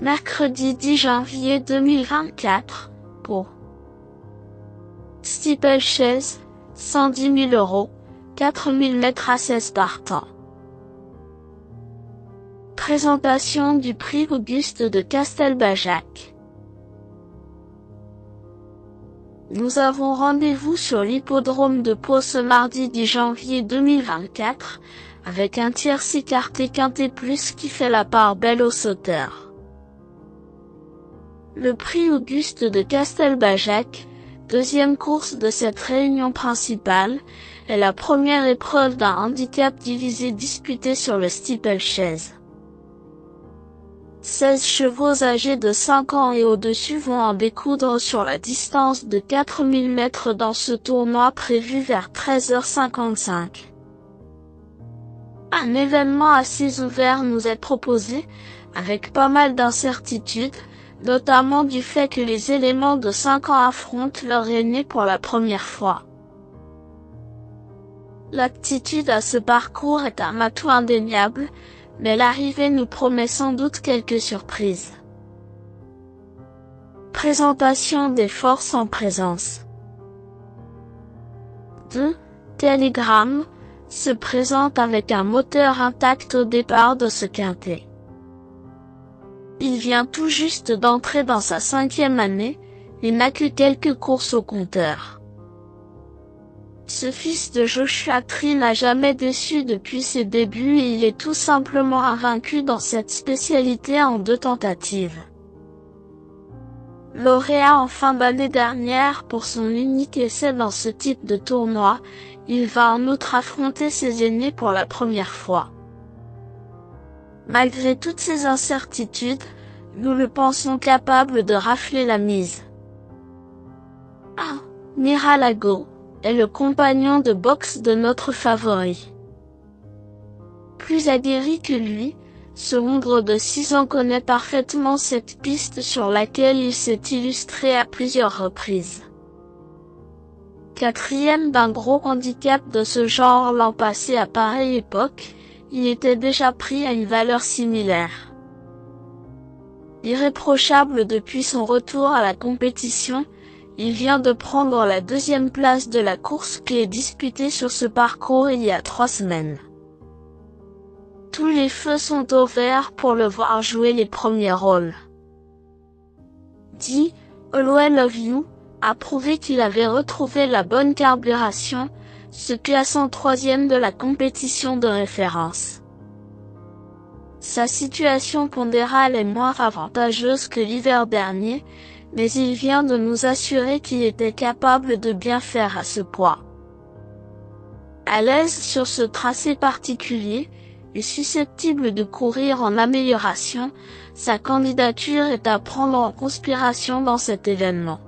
Mercredi 10 janvier 2024, pour Steeplechase, 110 000 €, 4000 mètres à 16 partants. Présentation du prix Auguste de Castelbajac. Nous avons rendez-vous sur l'hippodrome de Pau ce mardi 10 janvier 2024, avec un tiercé quarté quinté plus qui fait la part belle aux sauteurs. Le prix Auguste de Castelbajac, deuxième course de cette réunion principale, est la première épreuve d'un handicap divisé disputée sur le steeplechase. 16 chevaux âgés de 5 ans et au-dessus vont en découdre sur la distance de 4000 mètres dans ce tournoi prévu vers 13h55. Un événement assez ouvert nous est proposé, avec pas mal d'incertitudes, notamment du fait que les éléments de 5 ans affrontent leur aîné pour la première fois. L'aptitude à ce parcours est un atout indéniable, mais l'arrivée nous promet sans doute quelques surprises. Présentation des forces en présence. 2. Telegram se présente avec un moteur intact au départ de ce quintet. Il vient tout juste d'entrer dans sa 5e année, et n'a que quelques courses au compteur. Ce fils de Joshua Tree n'a jamais déçu depuis ses débuts et il est tout simplement invaincu dans cette spécialité en 2 tentatives. Lauréat en fin d'année dernière pour son unique essai dans ce type de tournoi, il va en outre affronter ses aînés pour la première fois. Malgré toutes ces incertitudes, nous le pensons capable de rafler la mise. 1. Miralago est le compagnon de boxe de notre favori. Plus aguerri que lui, ce hongre de 6 ans connaît parfaitement cette piste sur laquelle il s'est illustré à plusieurs reprises. 4e d'un gros handicap de ce genre l'an passé à pareille époque, il était déjà pris à une valeur similaire. Irréprochable depuis son retour à la compétition, il vient de prendre la 2e place de la course qui est disputée sur ce parcours il y a 3 semaines. Tous les feux sont au vert pour le voir jouer les premiers rôles. 10. Always Love You a prouvé qu'il avait retrouvé la bonne carburation, se classant 3e de la compétition de référence. Sa situation pondérale est moins avantageuse que l'hiver dernier, mais il vient de nous assurer qu'il était capable de bien faire à ce poids. À l'aise sur ce tracé particulier, et susceptible de courir en amélioration, sa candidature est à prendre en considération dans cet événement.